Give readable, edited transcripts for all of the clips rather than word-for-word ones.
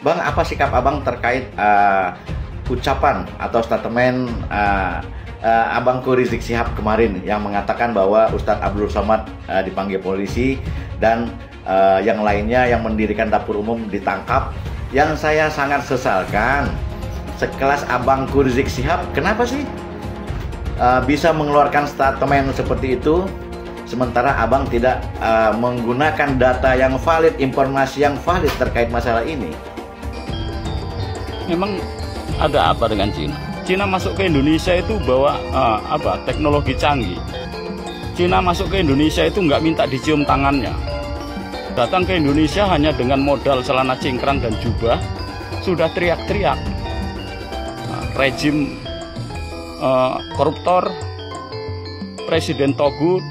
Bang, apa sikap Abang terkait ucapan atau statement Abangku Rizik Syihab kemarin yang mengatakan bahwa Ustadz Abdul Somad dipanggil polisi dan yang lainnya yang mendirikan dapur umum ditangkap? Yang saya sangat sesalkan, sekelas Abangku Rizik Syihab, kenapa sih bisa mengeluarkan statement seperti itu, sementara Abang tidak menggunakan data yang valid, informasi yang valid terkait masalah ini? Memang ada apa dengan Cina? Cina masuk ke Indonesia itu bawa teknologi canggih. Cina masuk ke Indonesia itu nggak minta dicium tangannya. Datang ke Indonesia hanya dengan modal celana cingkrang dan jubah, sudah teriak-teriak. Rejim koruptor, presiden togut.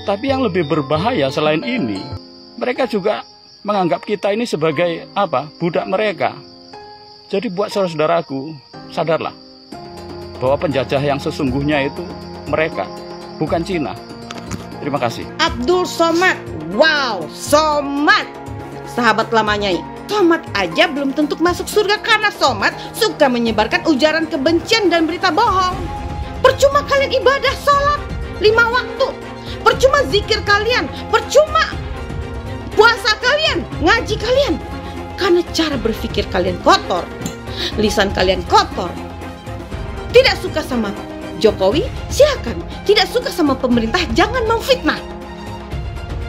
Tapi yang lebih berbahaya selain ini, mereka juga menganggap kita ini sebagai budak mereka. Jadi buat saudara-saudaraku, sadarlah bahwa penjajah yang sesungguhnya itu mereka, bukan Cina. Terima kasih. Abdul Somad, wow, Somad, sahabat lamanya. Somad aja belum tentu masuk surga karena Somad suka menyebarkan ujaran kebencian dan berita bohong. Percuma kalian ibadah sholat 5 waktu, percuma zikir kalian, percuma puasa kalian, ngaji kalian, karena cara berpikir kalian kotor, lisan kalian kotor. Tidak suka sama Jokowi, silakan. Tidak suka sama pemerintah, jangan memfitnah.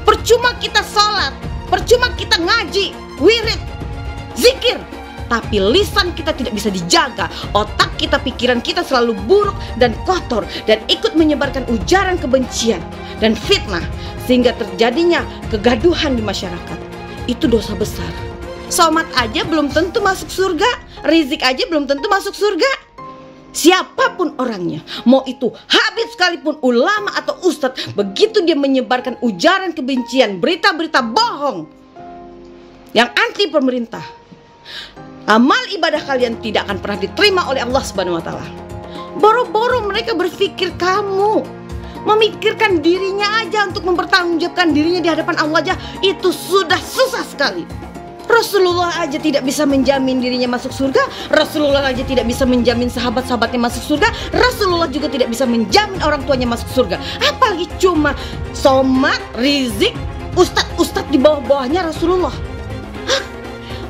Percuma kita sholat, percuma kita ngaji, wirid, zikir, tapi lisan kita tidak bisa dijaga. Otak kita, pikiran kita selalu buruk dan kotor, dan ikut menyebarkan ujaran kebencian dan fitnah, sehingga terjadinya kegaduhan di masyarakat. Itu dosa besar. Somad aja belum tentu masuk surga, Rizik aja belum tentu masuk surga. Siapapun orangnya, mau itu Habib sekalipun, ulama atau ustadz, begitu dia menyebarkan ujaran kebencian, berita-berita bohong yang anti pemerintah, amal ibadah kalian tidak akan pernah diterima oleh Allah Subhanahu wa Ta'ala. Boro-boro mereka berpikir kamu memikirkan dirinya aja untuk mempertanggungjawabkan dirinya di hadapan Allah aja, itu sudah susah sekali. Rasulullah aja tidak bisa menjamin dirinya masuk surga, Rasulullah aja tidak bisa menjamin sahabat-sahabatnya masuk surga, Rasulullah juga tidak bisa menjamin orang tuanya masuk surga. Apalagi cuma Somad, Rizik, ustadz-ustadz di bawah-bawahnya Rasulullah. Hah?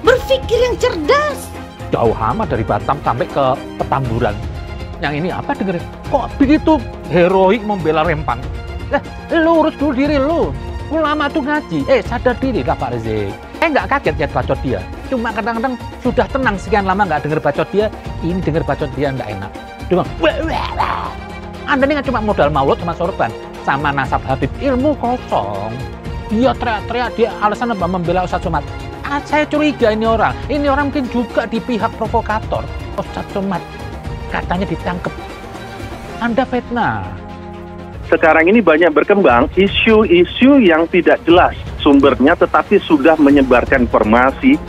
Berpikir yang cerdas. Jauh amat dari Batam sampai ke Petamburan. Yang ini apa dengerin? Kok begitu heroik membela Rempang? Lu urus dulu diri lu. Ulama tuh ngaji. Sadar diri lah Pak Rizik. Nggak kaget ya bacot dia. Cuma kadang-kadang sudah tenang sekian lama nggak denger bacot dia. Ini denger bacot dia nggak enak. Cuma Anda ini kan cuma modal maulud sama sorban sama nasab Habib, ilmu kosong. Dia teriak-teriak, dia alasan apa membela Ustadz Somad. Saya curiga ini orang mungkin juga di pihak provokator. Ustadz Somad katanya ditangkap. Anda fitnah. Sekarang ini banyak berkembang isu-isu yang tidak jelas sumbernya, tetapi sudah menyebarkan informasi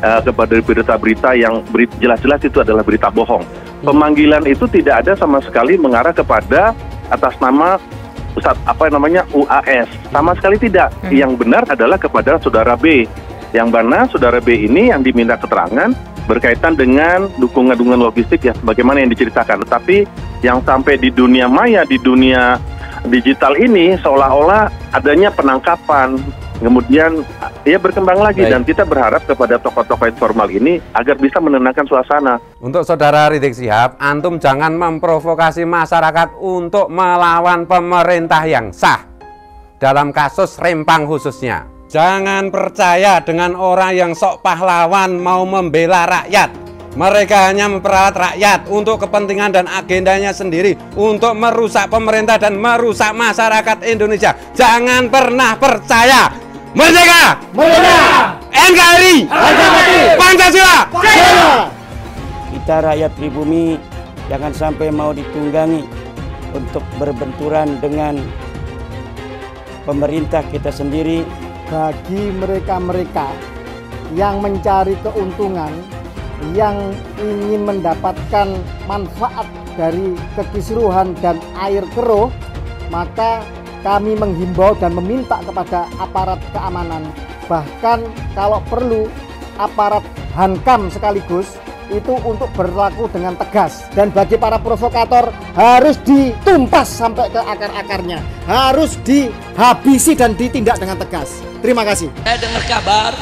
kepada berita-berita yang jelas-jelas itu adalah berita bohong. Pemanggilan itu tidak ada sama sekali mengarah kepada atas nama Ustadz UAS, sama sekali tidak. Yang benar adalah kepada saudara B, yang mana saudara B ini yang diminta keterangan berkaitan dengan dukungan logistik ya, bagaimana yang diceritakan. Tetapi yang sampai di dunia maya, di dunia digital ini seolah-olah adanya penangkapan, kemudian ya berkembang lagi. Baik. Dan kita berharap kepada tokoh-tokoh informal ini agar bisa menenangkan suasana. Untuk saudara Rizik Syihab, antum jangan memprovokasi masyarakat untuk melawan pemerintah yang sah dalam kasus Rempang khususnya. Jangan percaya dengan orang yang sok pahlawan mau membela rakyat. Mereka hanya memperalat rakyat untuk kepentingan dan agendanya sendiri, untuk merusak pemerintah dan merusak masyarakat Indonesia. Jangan pernah percaya. Merdeka! Merdeka! NKRI! Pancasila! Kita rakyat pribumi jangan sampai mau ditunggangi untuk berbenturan dengan pemerintah kita sendiri. Bagi mereka-mereka yang mencari keuntungan, yang ingin mendapatkan manfaat dari kekisruhan dan air keruh, maka kami menghimbau dan meminta kepada aparat keamanan, bahkan kalau perlu aparat Hankam sekaligus itu untuk berlaku dengan tegas, dan bagi para provokator harus ditumpas sampai ke akar-akarnya, harus dihabisi dan ditindak dengan tegas. Terima kasih. Saya dengar kabar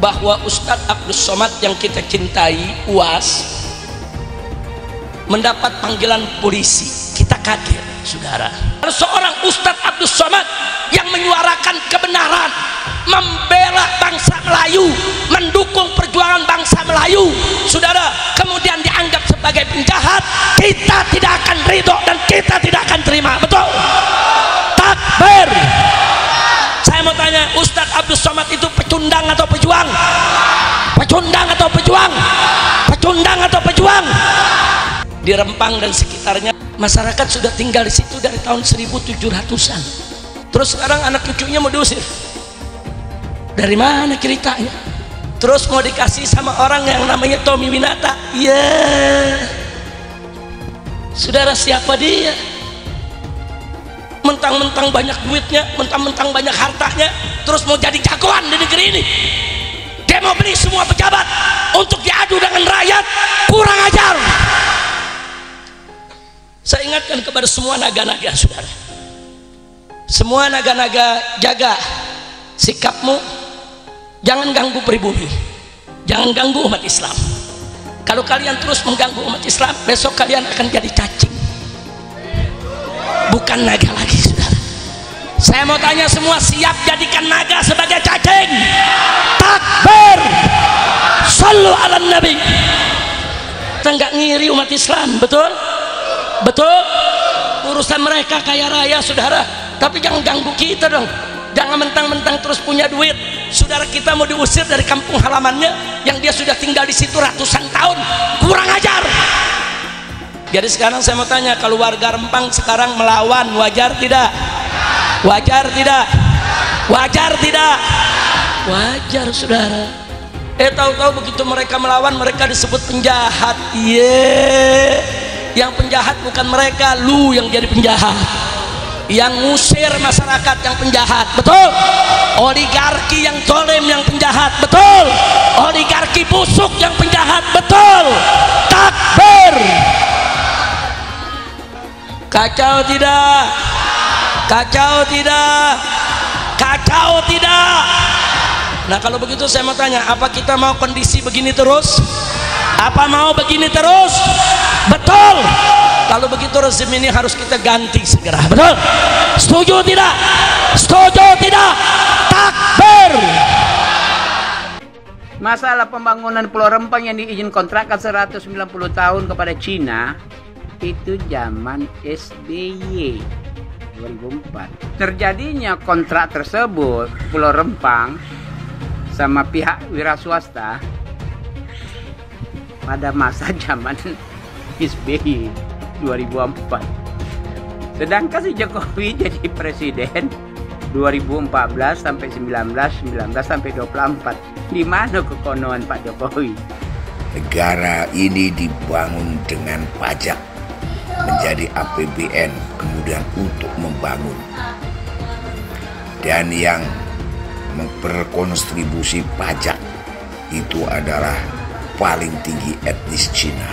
bahwa Ustadz Abdus Somad yang kita cintai, UAS, mendapat panggilan polisi. Kita kaget, saudara. Seorang Ustadz Abdus Somad yang menyuarakan kebenaran, membela bangsa Melayu, mendukung perjuangan bangsa Melayu, saudara, kemudian dianggap sebagai penjahat. Kita tidak akan ridho dan kita tidak akan terima. Betul? Takbir. Saya mau tanya, Ustadz Abdus Somad itu pecundang atau pejuang? Pecundang atau pejuang? Pecundang atau pejuang? Di Rempang dan sekitarnya, masyarakat sudah tinggal di situ dari tahun 1700-an. Terus sekarang anak cucunya mau diusir. Dari mana ceritanya? Terus mau dikasih sama orang yang namanya Tommy Winata. Ya, saudara, siapa dia? Mentang-mentang banyak duitnya, mentang-mentang banyak hartanya, terus mau jadi jagoan di negeri ini. Dia mau beli semua pejabat untuk diadu dengan rakyat. Kurang ajar. Saya ingatkan kepada semua naga-naga, saudara. Semua naga-naga, jaga sikapmu. Jangan ganggu pribumi, jangan ganggu umat Islam. Kalau kalian terus mengganggu umat Islam, besok kalian akan jadi cacing, bukan naga lagi, saudara. Saya mau tanya semua, siap jadikan naga sebagai cacing? Takbir. Sallu ala Nabi. Kita nggak ngiri umat Islam, betul? Betul? Urusan mereka kaya raya, saudara, tapi jangan ganggu kita dong. Jangan mentang-mentang terus punya duit, saudara kita mau diusir dari kampung halamannya yang dia sudah tinggal di situ ratusan tahun. Kurang ajar. Jadi sekarang saya mau tanya, kalau warga Rempang sekarang melawan, wajar tidak? Wajar tidak? Wajar tidak? Wajar, saudara. Tahu-tahu begitu mereka melawan, mereka disebut penjahat. Iya, yang penjahat bukan mereka, lu yang jadi penjahat, yang ngusir masyarakat yang penjahat. Betul? Oligarki yang zalim yang penjahat. Betul? Oligarki busuk yang penjahat. Betul? Takbir. Kacau tidak? Kacau tidak? Kacau tidak? Nah, kalau begitu saya mau tanya, apa kita mau kondisi begini terus? Apa mau begini terus? Betul? Kalau begitu rezim ini harus kita ganti segera. Betul? Setuju tidak? Setuju tidak? Takbir. Masalah pembangunan Pulau Rempang yang diizin kontrakkan 190 tahun kepada Cina itu zaman SBY 2004. Terjadinya kontrak tersebut Pulau Rempang sama pihak wira swasta pada masa zaman SBY 2004. Sedangkan si Jokowi jadi presiden 2014 sampai 19 sampai 24. Di mana kekonoan Pak Jokowi? Negara ini dibangun dengan pajak, menjadi APBN, kemudian untuk membangun. Dan yang berkontribusi pajak itu adalah paling tinggi etnis Cina,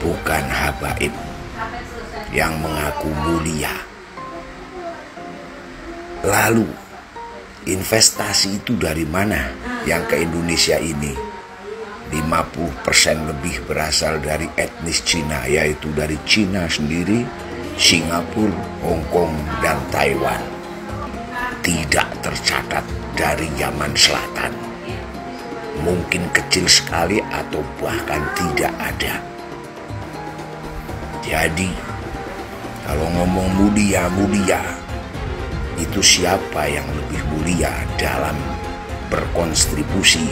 bukan habaib yang mengaku mulia. Lalu investasi itu dari mana yang ke Indonesia ini? 50% lebih berasal dari etnis Cina, yaitu dari Cina sendiri, Singapura, Hong Kong, dan Taiwan. Tidak tercatat dari Yaman Selatan. Mungkin kecil sekali atau bahkan tidak ada. Jadi, kalau ngomong mulia, itu siapa yang lebih mulia dalam berkontribusi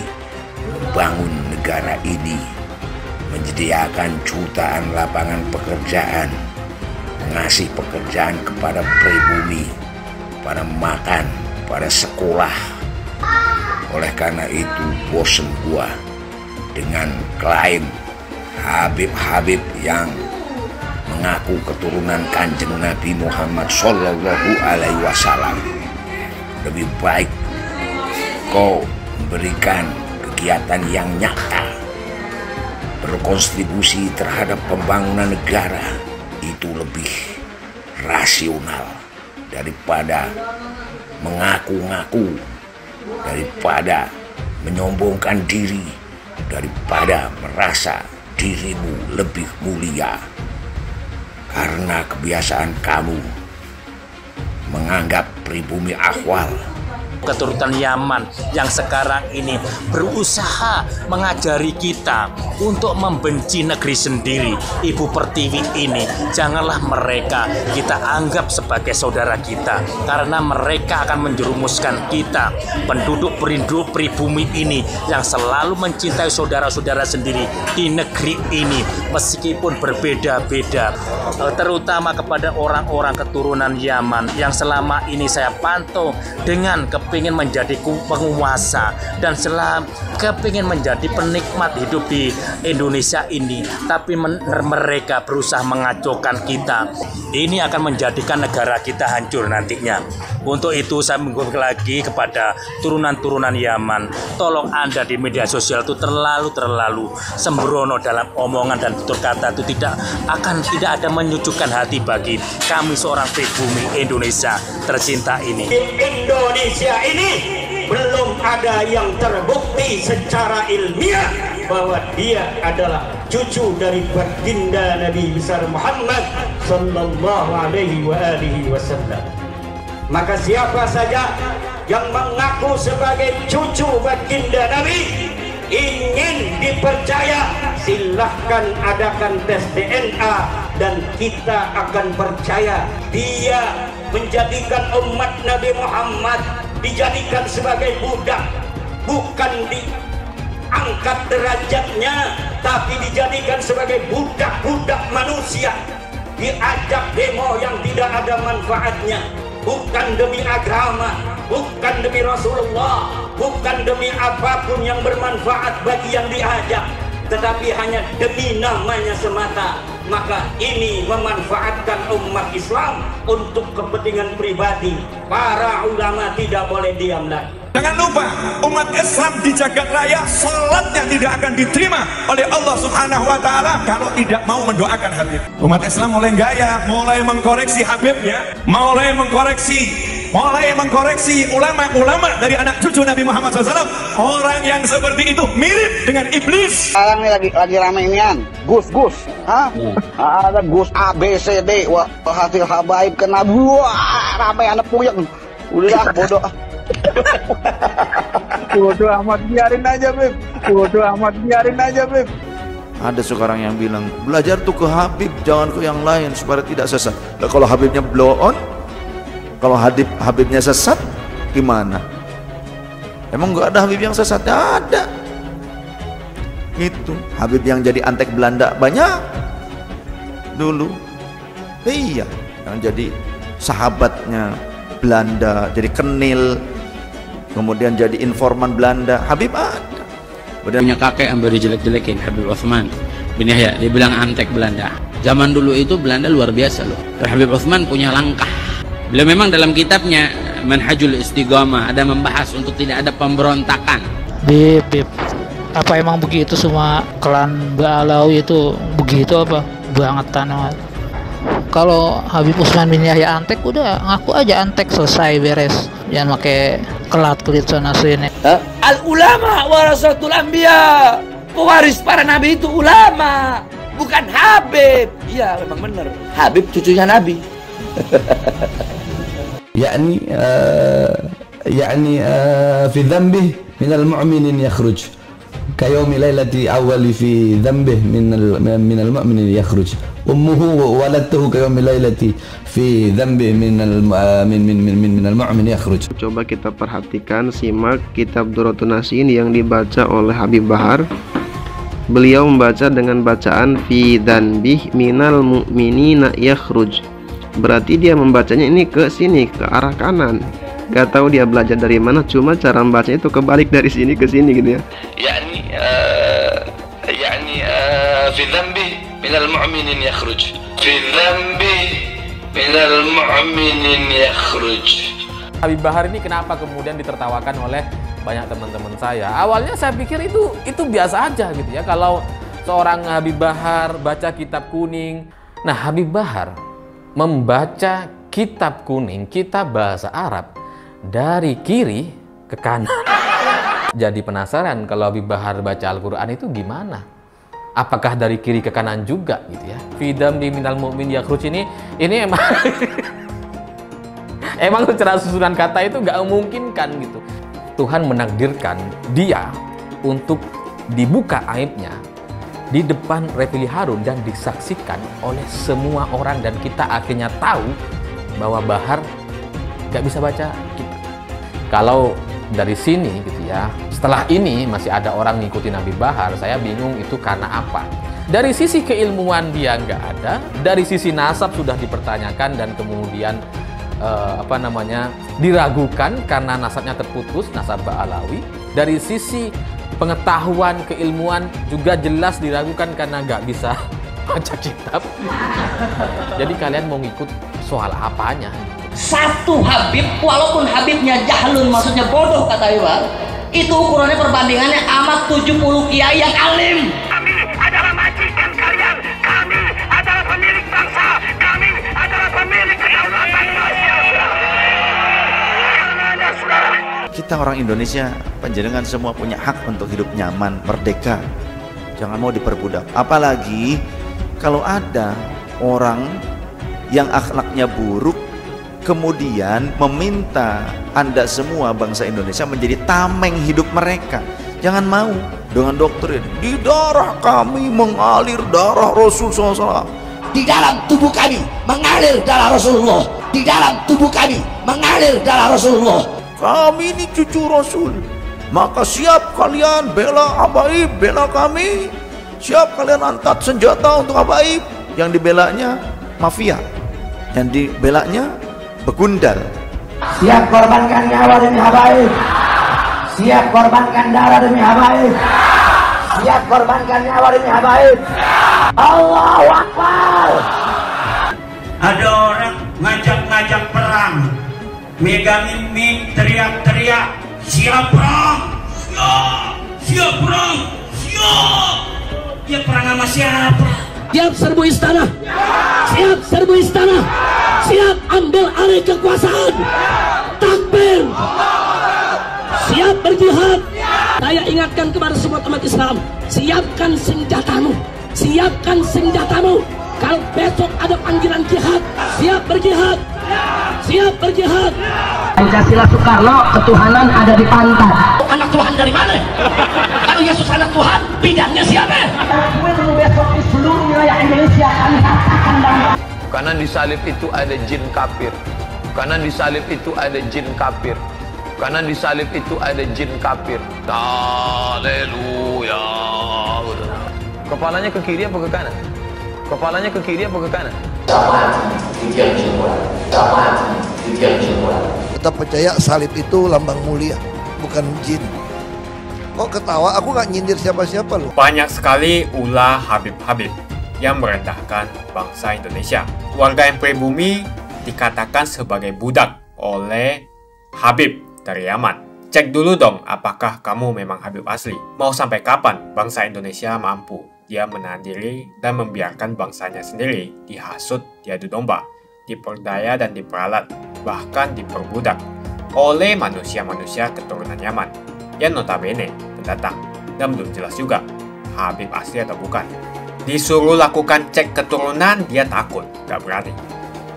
membangun negara ini, menyediakan jutaan lapangan pekerjaan, ngasih pekerjaan kepada pribumi, pada makan, pada sekolah. Oleh karena itu bosen gua dengan klaim Habib-Habib yang mengaku keturunan Kanjeng Nabi Muhammad Sallallahu Alaihi Wasallam. Lebih baik kau memberikan kegiatan yang nyata, berkontribusi terhadap pembangunan negara itu lebih rasional daripada mengaku-ngaku, daripada menyombongkan diri, daripada merasa dirimu lebih mulia. Karena kebiasaan kamu menganggap pribumi Ahwal, keturunan Yaman yang sekarang ini berusaha mengajari kita untuk membenci negeri sendiri, Ibu Pertiwi ini. Janganlah mereka kita anggap sebagai saudara kita, karena mereka akan menjerumuskan kita, penduduk pribumi ini yang selalu mencintai saudara-saudara sendiri di negeri ini meskipun berbeda-beda, terutama kepada orang-orang keturunan Yaman yang selama ini saya pantau dengan kepingin menjadi penguasa dan kepingin menjadi penikmat hidup di Indonesia ini, tapi mereka berusaha mengacaukan kita. Ini akan menjadikan negara kita hancur nantinya. Untuk itu saya mengucapkan lagi kepada turunan-turunan Yaman, tolong Anda di media sosial itu terlalu sembrono dalam omongan dan tutur kata, itu tidak ada menyejukkan hati bagi kami seorang pribumi Indonesia tercinta ini. Indonesia ini belum ada yang terbukti secara ilmiah bahwa dia adalah cucu dari baginda Nabi besar Muhammad sallallahu alaihi wasallam. Maka siapa saja yang mengaku sebagai cucu baginda Nabi ingin dipercaya, silahkan adakan tes DNA dan kita akan percaya dia menjadikan umat Nabi Muhammad dijadikan sebagai budak, bukan diangkat derajatnya, tapi dijadikan sebagai budak-budak manusia, diajak demo yang tidak ada manfaatnya, bukan demi agama, bukan demi Rasulullah, bukan demi apapun yang bermanfaat bagi yang diajak, tetapi hanya demi namanya semata. Maka ini memanfaatkan umat Islam untuk kepentingan pribadi. Para ulama tidak boleh diam lagi. Jangan lupa, umat Islam di jagat raya salatnya tidak akan diterima oleh Allah Subhanahu wa Ta'ala kalau tidak mau mendoakan Habib. Umat Islam mulai gaya, mulai mengkoreksi Habibnya, mulai mengkoreksi ulama-ulama dari anak cucu Nabi Muhammad SAW. Orang yang seperti itu mirip dengan iblis. Sekarang ini lagi rame inian, Gus, ada Gus A, B, C, D, wah hasil habaib kena rame anak puyeng. Udah bodoh. Bodoh amat, biarin aja Beb. Ada sekarang yang bilang belajar tuh ke Habib, jangan ke yang lain supaya tidak sesat. Nah, kalau Habibnya blow on, kalau Habibnya sesat gimana? Emang nggak ada Habib yang sesat? Ada. Itu Habib yang jadi antek Belanda banyak dulu. Iya, yang jadi sahabatnya Belanda, jadi kenil, kemudian jadi informan Belanda. Habib ada. Punya kakek yang jelek-jelekin, Habib Utsman bin Yahya, dia bilang antek Belanda. Zaman dulu itu Belanda luar biasa loh. Habib Utsman punya langkah. Beliau memang dalam kitabnya Manhajul Istiqamah ada membahas untuk tidak ada pemberontakan. Beb, apa emang begitu semua klan Ba'alawi itu begitu apa? Bangetan banget. Kalau Habib Utsman bin Yahya antek, udah ngaku aja antek, selesai, beres. Jangan pakai kelat-kelit sana sini. Al ulama warasatul anbiya. Pewaris para nabi itu ulama, bukan Habib. Iya, memang benar. Habib cucunya Nabi. يعني في ذنبه من المؤمن يخرج كيوم ليلة أول في ذنبه من المؤمن يخرج أمه ولدته كيوم ليلة في ذنبه من المؤمن يخرج. Coba kita perhatikan, simak kitab Durratun Nasihin yang dibaca oleh Habib Bahar. Beliau membaca dengan bacaan fi dzanbih minal mu'minina yakhruj. Berarti dia membacanya ini ke sini, ke arah kanan. Gak tahu dia belajar dari mana, cuma cara membacanya itu kebalik dari sini ke sini gitu ya. في ذنبه من المؤمنين يخرج في ذنبه من المؤمنين يخرج. Habib Bahar ini kenapa kemudian ditertawakan oleh banyak teman-teman saya. Awalnya saya pikir itu biasa aja gitu ya. Kalau seorang Habib Bahar baca kitab kuning. Nah, Habib Bahar membaca kitab kuning, kitab bahasa Arab dari kiri ke kanan. Jadi penasaran kalau Habib Bahar baca Al-Quran itu gimana? Apakah dari kiri ke kanan juga gitu ya? Fidam di minal mu'min yakhruj ini emang emang secara susunan kata itu nggak memungkinkan gitu. Tuhan menakdirkan dia untuk dibuka aibnya di depan Refli Harun dan disaksikan oleh semua orang, dan kita akhirnya tahu bahwa Bahar nggak bisa baca kitab. Kalau dari sini gitu ya, setelah ini masih ada orang ngikutin Habib Bahar, saya bingung itu karena apa. Dari sisi keilmuan dia nggak ada, dari sisi nasab sudah dipertanyakan dan kemudian diragukan karena nasabnya terputus, nasab Ba'alawi. Dari sisi pengetahuan keilmuan juga jelas diragukan karena nggak bisa baca kitab. Jadi kalian mau ngikut soal apanya? Satu Habib, walaupun Habibnya jahlun, maksudnya bodoh kata Iwan, itu ukurannya perbandingannya amat 70 kiai yang alim. Kami adalah majikan kalian, kami adalah pemilik bangsa, kami adalah pemilik kedaulatan sosial. Kita orang Indonesia, panjenengan semua punya hak untuk hidup nyaman, merdeka. Jangan mau diperbudak. Apalagi kalau ada orang yang akhlaknya buruk, kemudian meminta Anda semua bangsa Indonesia menjadi tameng hidup mereka. Jangan mau dengan doktrin, di darah kami mengalir darah Rasul SAW. Di dalam tubuh kami mengalir darah Rasulullah. Di dalam tubuh kami mengalir darah Rasulullah. Kami ini cucu Rasul, maka siap kalian bela Habaib, bela kami. Siap kalian angkat senjata untuk Habaib. Yang dibelanya mafia, yang dibelanya begundal. Siap korbankan nyawa demi Habaib. Siap korbankan darah demi Habaib. Siap korbankan nyawa demi Habaib. Allahu Akbar. Ada orang ngajak-ngajak perang, megangin mic, teriak-teriak, siap perang, siap perang, siap. Ya perang sama siapa? Siap serbu istana. Siap serbu istana. Siap ambil alih kekuasaan. Takbir. Siap berjihad. Saya ingatkan kepada semua umat Islam, siapkan senjatamu. Siapkan senjatamu. Kalau besok ada panggilan jihad, siap berjihad. Siap berjihad. Pancasila Soekarno, ketuhanan ada di pantat. Anak Tuhan dari mana? Kalau Yesus anak Tuhan, bidangnya siapa? Besok di seluruh wilayah Indonesia kami katakan dan karena di salib itu ada jin kafir. Karena di salib itu ada jin kafir. Karena di salib itu ada jin kafir. Haleluya. Kepalanya ke kiri apa ke kanan? Kepalanya ke kiri apa ke kanan? Kita percaya salib itu lambang mulia, bukan jin. Kok ketawa? Aku nggak nyindir siapa-siapa loh. Banyak sekali ulah Habib-Habib yang merendahkan bangsa Indonesia. Warga yang pribumi dikatakan sebagai budak oleh Habib dari Yaman. Cek dulu dong apakah kamu memang Habib asli. Mau sampai kapan bangsa Indonesia mampu dia menahan diri dan membiarkan bangsanya sendiri dihasut, diadu domba, diperdaya dan diperalat, bahkan diperbudak oleh manusia-manusia keturunan Yaman yang notabene pendatang dan belum jelas juga Habib asli atau bukan. Disuruh lakukan cek keturunan, dia takut, gak berani.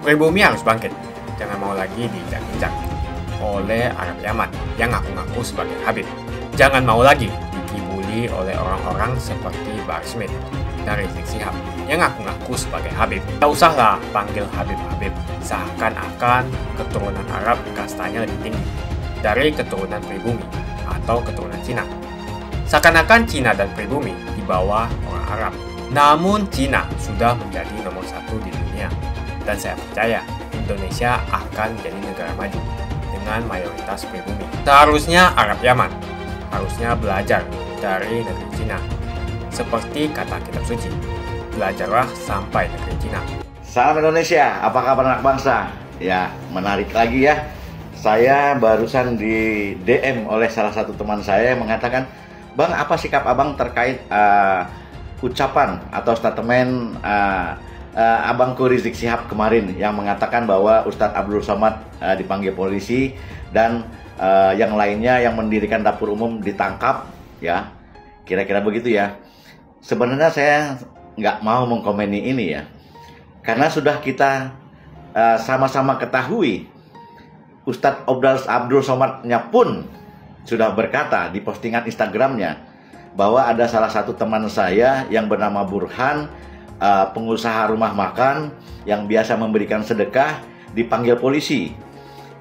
Pribumi harus bangkit, jangan mau lagi diinjak-injak oleh Arab Yaman yang ngaku-ngaku sebagai Habib. Jangan mau lagi dikibuli oleh orang-orang seperti Bahar Smith dan Rizik Syihab yang ngaku-ngaku sebagai Habib. Tak usahlah panggil Habib-Habib, seakan-akan keturunan Arab kastanya lebih tinggi dari keturunan pribumi atau keturunan Cina. Seakan-akan Cina dan pribumi di bawah orang Arab. Namun Cina sudah menjadi nomor 1 di dunia. Dan saya percaya Indonesia akan menjadi negara maju dengan mayoritas pribumi. Seharusnya Arab Yaman harusnya belajar dari negeri Cina. Seperti kata kitab suci, belajarlah sampai negeri Cina. Salam Indonesia, apa kabar anak bangsa? Ya, menarik lagi ya. saya barusan di DM oleh salah satu teman saya yang mengatakan, Bang, apa sikap abang terkait ucapan atau statement abangku Rizik Syihab kemarin yang mengatakan bahwa Ustadz Abdul Somad dipanggil polisi dan yang lainnya yang mendirikan dapur umum ditangkap, ya, kira-kira begitu ya. Sebenarnya saya nggak mau mengkomeni ini ya, karena sudah kita sama-sama ketahui Ustadz Abdul Somadnya pun sudah berkata di postingan Instagramnya bahwa ada salah satu teman saya yang bernama Burhan, pengusaha rumah makan yang biasa memberikan sedekah, dipanggil polisi.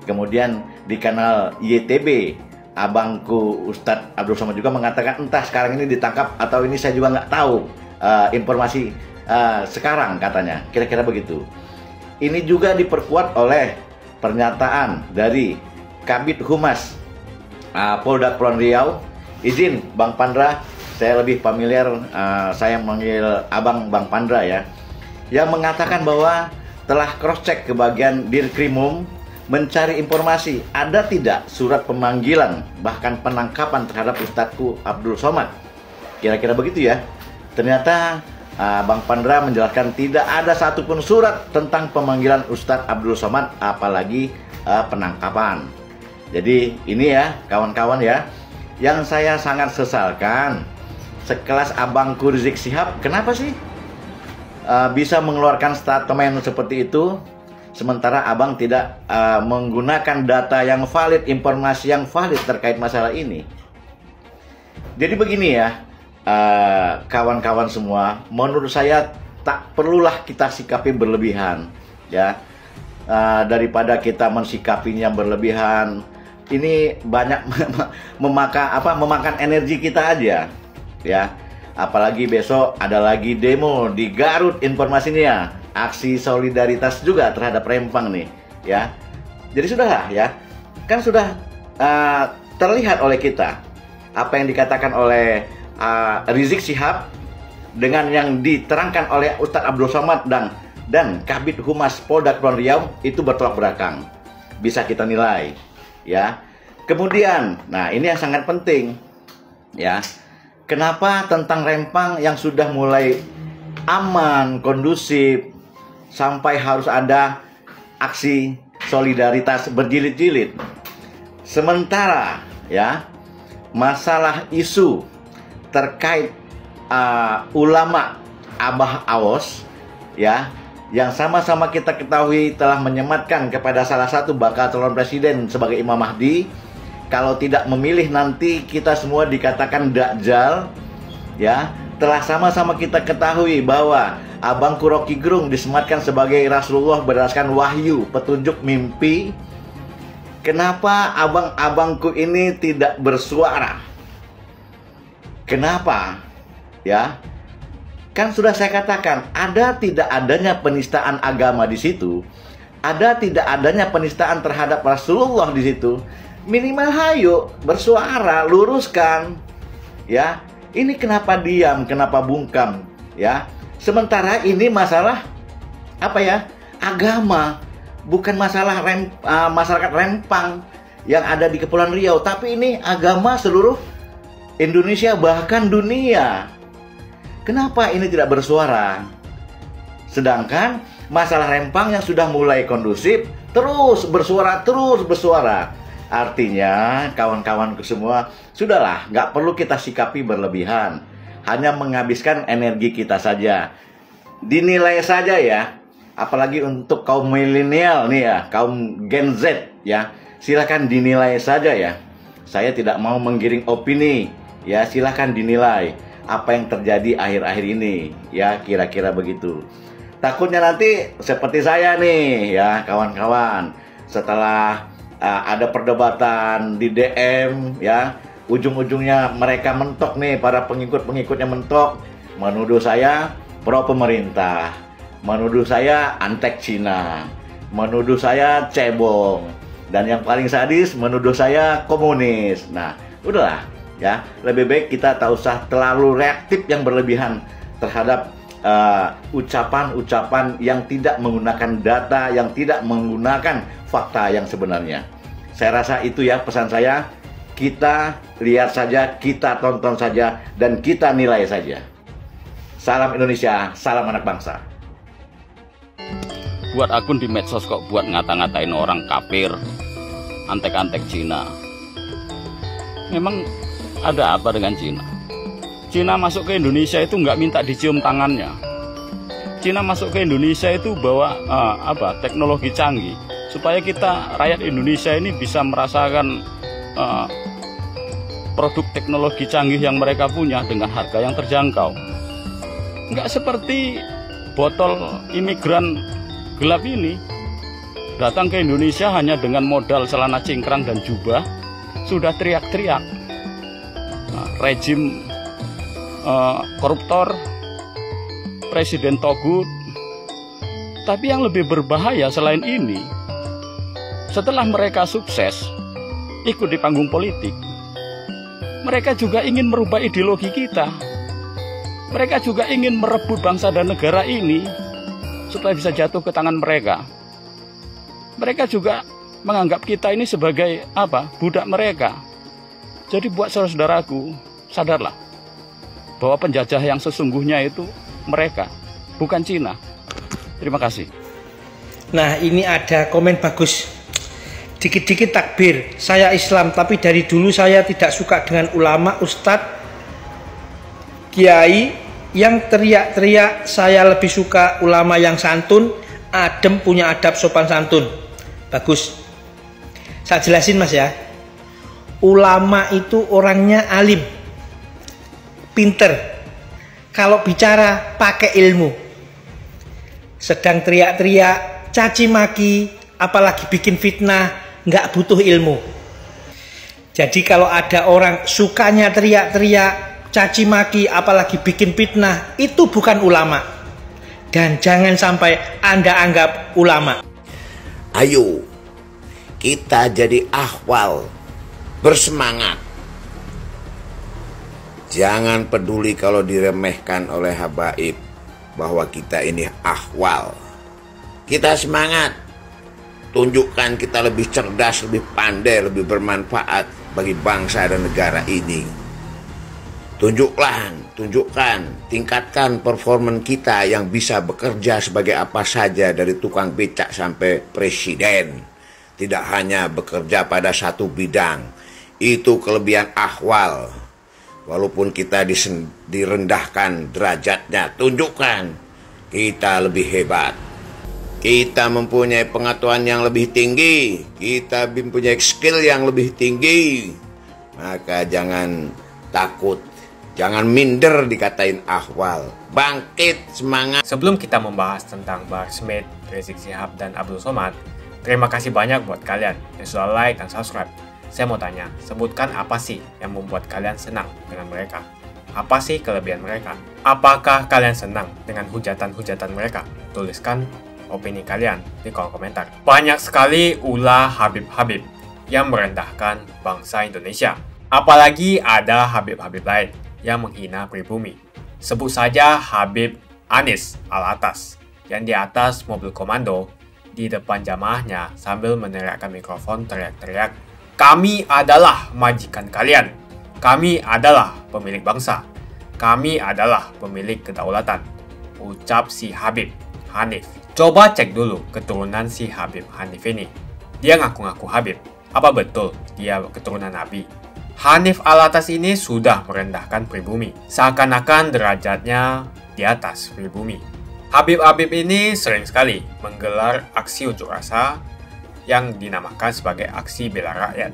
Kemudian di kanal YTB, abangku Ustadz Abdul Somad juga mengatakan entah sekarang ini ditangkap atau ini saya juga nggak tahu, informasi sekarang katanya, kira-kira begitu. Ini juga diperkuat oleh pernyataan dari Kabid Humas Polda Kepulauan Riau. Izin Bang Pandra, saya lebih familiar, saya manggil Abang Bang Pandra ya, yang mengatakan bahwa telah cross check ke bagian Dirkrimum mencari informasi ada tidak surat pemanggilan bahkan penangkapan terhadap Ustadzku Abdul Somad. Kira-kira begitu ya. Ternyata Bang Pandra menjelaskan tidak ada satupun surat tentang pemanggilan Ustadz Abdul Somad, apalagi penangkapan. Jadi ini ya kawan-kawan ya, yang saya sangat sesalkan, sekelas abangku Rizik Syihab, kenapa sih bisa mengeluarkan statement seperti itu, sementara abang tidak menggunakan data yang valid, informasi yang valid terkait masalah ini. Jadi begini ya, kawan-kawan semua, menurut saya tak perlulah kita sikapi berlebihan ya, daripada kita mensikapinya berlebihan. Ini banyak memakan energi kita aja ya. Apalagi besok ada lagi demo di Garut informasinya, aksi solidaritas juga terhadap Rempang nih ya. Jadi sudahlah ya, kan sudah terlihat oleh kita apa yang dikatakan oleh Rizik Syihab dengan yang diterangkan oleh Ustadz Abdul Somad dan Kabid Humas Polda Kepulauan Riau itu bertolak belakang. Bisa kita nilai ya. Kemudian, nah ini yang sangat penting ya. Kenapa tentang Rempang yang sudah mulai aman, kondusif, sampai harus ada aksi solidaritas berjilid-jilid. Sementara ya, masalah isu terkait ulama Abah Awos ya, yang sama-sama kita ketahui telah menyematkan kepada salah satu bakal calon presiden sebagai Imam Mahdi, kalau tidak memilih nanti kita semua dikatakan Dajjal ya. Telah sama-sama kita ketahui bahwa abangku Rocky Gerung disematkan sebagai Rasulullah berdasarkan wahyu, petunjuk, mimpi. Kenapa abang-abangku ini tidak bersuara? Kenapa? Ya, kan sudah saya katakan, ada tidak adanya penistaan agama di situ, ada tidak adanya penistaan terhadap Rasulullah di situ. Minimal hayo bersuara, luruskan ya. Ini kenapa diam, kenapa bungkam ya? Sementara ini masalah apa ya? Agama, bukan masalah masyarakat Rempang yang ada di Kepulauan Riau, tapi ini agama seluruh Indonesia bahkan dunia. Kenapa ini tidak bersuara? Sedangkan masalah Rempang yang sudah mulai kondusif terus bersuara. Artinya kawan-kawanku semua, sudahlah, nggak perlu kita sikapi berlebihan, hanya menghabiskan energi kita saja. Dinilai saja ya, apalagi untuk kaum milenial nih ya, kaum Gen Z ya, silakan dinilai saja ya. Saya tidak mau menggiring opini ya, silakan dinilai apa yang terjadi akhir-akhir ini ya, kira-kira begitu. Takutnya nanti seperti saya nih ya kawan-kawan, setelah ada perdebatan di DM ya, ujung-ujungnya mereka mentok nih, para pengikut-pengikutnya mentok, menuduh saya pro pemerintah, menuduh saya antek Cina, menuduh saya cebong, dan yang paling sadis menuduh saya komunis. Nah, udahlah ya, lebih baik kita tak usah terlalu reaktif yang berlebihan terhadap ucapan-ucapan yang tidak menggunakan data, yang tidak menggunakan fakta yang sebenarnya. Saya rasa itu ya pesan saya. Kita lihat saja, kita tonton saja, dan kita nilai saja. Salam Indonesia, salam anak bangsa. Buat akun di medsos kok buat ngata-ngatain orang kafir, antek-antek Cina. Memang ada apa dengan Cina? Cina masuk ke Indonesia itu nggak minta dicium tangannya. Cina masuk ke Indonesia itu bawa teknologi canggih supaya kita rakyat Indonesia ini bisa merasakan produk teknologi canggih yang mereka punya dengan harga yang terjangkau. Nggak seperti botol imigran gelap ini datang ke Indonesia hanya dengan modal celana cingkrang dan jubah sudah teriak-teriak rejim koruptor, presiden togut. Tapi yang lebih berbahaya selain ini, setelah mereka sukses ikut di panggung politik, mereka juga ingin merubah ideologi kita. Mereka juga ingin merebut bangsa dan negara ini supaya bisa jatuh ke tangan mereka. Mereka juga menganggap kita ini sebagai budak mereka. Jadi buat saudara-saudaraku, sadarlah bahwa penjajah yang sesungguhnya itu mereka, bukan Cina. Terima kasih. Nah, ini ada komen bagus. Dikit-dikit takbir, saya Islam, tapi dari dulu saya tidak suka dengan ulama, ustadz, kiai yang teriak-teriak. Saya lebih suka ulama yang santun, adem, punya adab, sopan santun. Bagus. Saya jelasin mas ya. Ulama itu orangnya alim, pinter, kalau bicara pakai ilmu. Sedang teriak-teriak, caci maki, apalagi bikin fitnah, nggak butuh ilmu. Jadi kalau ada orang sukanya teriak-teriak, caci maki, apalagi bikin fitnah, itu bukan ulama. Dan jangan sampai Anda anggap ulama. Ayo, kita jadi ahwal, bersemangat. Jangan peduli kalau diremehkan oleh habaib bahwa kita ini ahwal. Kita semangat, tunjukkan kita lebih cerdas, lebih pandai, lebih bermanfaat bagi bangsa dan negara ini. Tunjukkan, tingkatkan performa kita yang bisa bekerja sebagai apa saja dari tukang becak sampai presiden. Tidak hanya bekerja pada satu bidang. Itu kelebihan ahwal. Walaupun kita direndahkan derajatnya, tunjukkan kita lebih hebat. Kita mempunyai pengetahuan yang lebih tinggi. Kita mempunyai skill yang lebih tinggi. Maka jangan takut. Jangan minder dikatain ahwal. Bangkit, semangat. Sebelum kita membahas tentang Bahar Smith, Rizik Syihab, dan Abdul Somad, terima kasih banyak buat kalian yang sudah like dan subscribe. Saya mau tanya, sebutkan apa sih yang membuat kalian senang dengan mereka? Apa sih kelebihan mereka? Apakah kalian senang dengan hujatan-hujatan mereka? Tuliskan opini kalian di kolom komentar. Banyak sekali ulah Habib-Habib yang merendahkan bangsa Indonesia. Apalagi ada Habib-Habib lain yang menghina pribumi. Sebut saja Habib Anies Alatas yang di atas mobil komando di depan jamaahnya sambil meneriakkan mikrofon teriak-teriak, "Kami adalah majikan kalian. Kami adalah pemilik bangsa. Kami adalah pemilik kedaulatan." Ucap si Habib Hanif. Coba cek dulu keturunan si Habib Hanif ini. Dia ngaku-ngaku Habib. Apa betul dia keturunan Nabi? Hanif Alatas ini sudah merendahkan pribumi, seakan-akan derajatnya di atas pribumi. Habib-Habib ini sering sekali menggelar aksi unjuk rasa yang dinamakan sebagai aksi bela rakyat.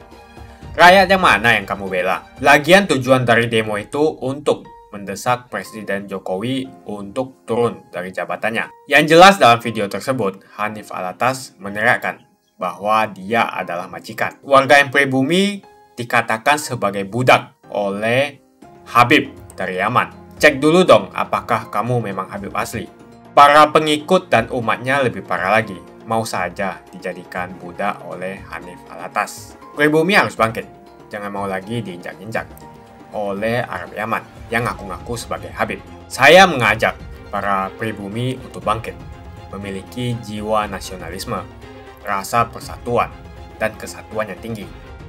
Rakyat yang mana yang kamu bela? Lagian tujuan dari demo itu untuk mendesak Presiden Jokowi untuk turun dari jabatannya. Yang jelas dalam video tersebut, Hanif Alatas meneriakkan bahwa dia adalah majikan. Warga yang pribumi dikatakan sebagai budak oleh Habib dari Yaman. Cek dulu dong apakah kamu memang Habib asli. Para pengikut dan umatnya lebih parah lagi, mau saja dijadikan budak oleh Hanif Alatas. Pribumi harus bangkit, jangan mau lagi diinjak-injak oleh Arab Yaman yang ngaku-ngaku sebagai Habib. Saya mengajak para pribumi untuk bangkit, memiliki jiwa nasionalisme, rasa persatuan, dan kesatuan yang tinggi.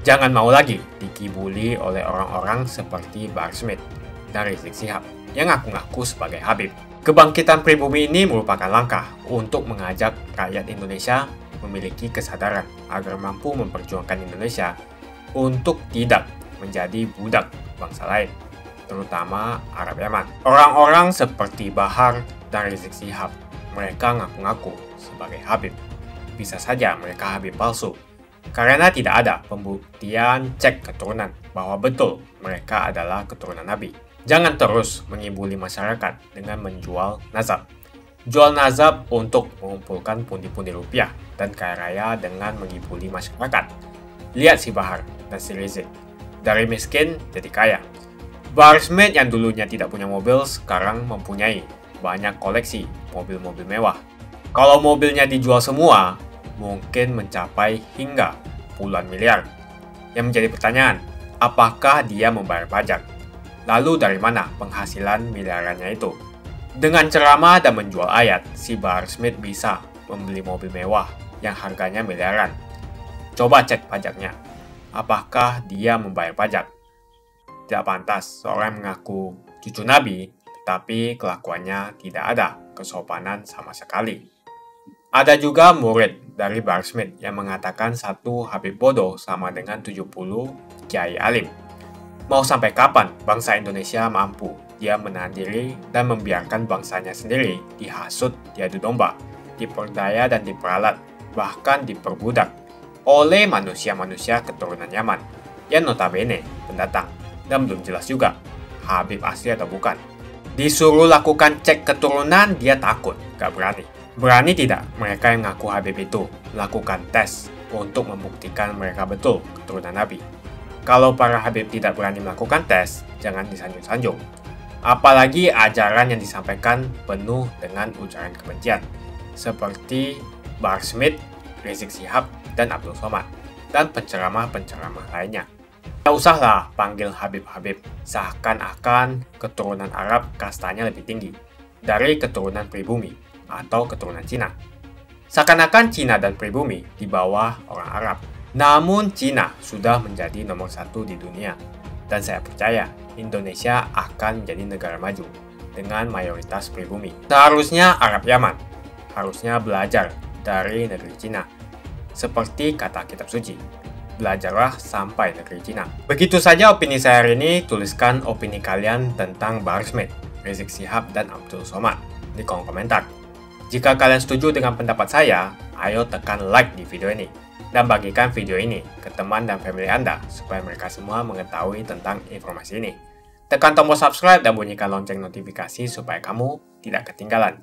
Jangan mau lagi dikibuli oleh orang-orang seperti Bahar Smith dan Rizik Syihab yang ngaku-ngaku sebagai Habib. Kebangkitan pribumi ini merupakan langkah untuk mengajak rakyat Indonesia memiliki kesadaran agar mampu memperjuangkan Indonesia untuk tidak menjadi budak bangsa lain, terutama Arab Yaman. Orang-orang seperti Bahar dan Rizik Syihab, mereka ngaku-ngaku sebagai Habib. Bisa saja mereka Habib palsu, karena tidak ada pembuktian cek keturunan bahwa betul mereka adalah keturunan Nabi. Jangan terus mengibuli masyarakat dengan menjual nazab. Jual nazab untuk mengumpulkan pundi-pundi rupiah dan kaya raya dengan mengibuli masyarakat. Lihat si Bahar dan si Rizik, dari miskin jadi kaya. Bahar Smith yang dulunya tidak punya mobil sekarang mempunyai banyak koleksi mobil-mobil mewah. Kalau mobilnya dijual semua, mungkin mencapai hingga puluhan miliar. Yang menjadi pertanyaan, apakah dia membayar pajak? Lalu dari mana penghasilan miliarannya itu? Dengan ceramah dan menjual ayat, si Bahar Smith bisa membeli mobil mewah yang harganya miliaran. Coba cek pajaknya. Apakah dia membayar pajak? Tidak pantas seorang mengaku cucu Nabi, tetapi kelakuannya tidak ada kesopanan sama sekali. Ada juga murid dari Bahar Smith yang mengatakan satu Habib bodoh sama dengan 70 kiai alim. Mau sampai kapan bangsa Indonesia mampu dia menahan diri dan membiarkan bangsanya sendiri dihasut, diadu domba, diperdaya dan diperalat, bahkan diperbudak oleh manusia-manusia keturunan Yaman yang notabene pendatang dan belum jelas juga Habib asli atau bukan. Disuruh lakukan cek keturunan, dia takut, gak berani. Berani tidak mereka yang ngaku Habib itu lakukan tes untuk membuktikan mereka betul keturunan Nabi? Kalau para Habib tidak berani melakukan tes, jangan disanjung-sanjung. Apalagi ajaran yang disampaikan penuh dengan ujaran kebencian, seperti Bahar Smith, Rizik Syihab, dan Abdul Somad, dan penceramah-penceramah lainnya. Tidak usahlah panggil Habib-Habib, seakan-akan keturunan Arab kastanya lebih tinggi dari keturunan pribumi atau keturunan Cina. Seakan-akan Cina dan pribumi di bawah orang Arab. Namun Cina sudah menjadi nomor 1 di dunia. Dan saya percaya Indonesia akan menjadi negara maju dengan mayoritas pribumi. Seharusnya Arab Yaman harusnya belajar dari negeri Cina. Seperti kata kitab suci, belajarlah sampai negeri Cina. Begitu saja opini saya hari ini. Tuliskan opini kalian tentang Bahar Smith, Rizik Syihab, dan Abdul Somad di kolom komentar. Jika kalian setuju dengan pendapat saya, ayo tekan like di video ini. Dan bagikan video ini ke teman dan family Anda, supaya mereka semua mengetahui tentang informasi ini. Tekan tombol subscribe dan bunyikan lonceng notifikasi supaya kamu tidak ketinggalan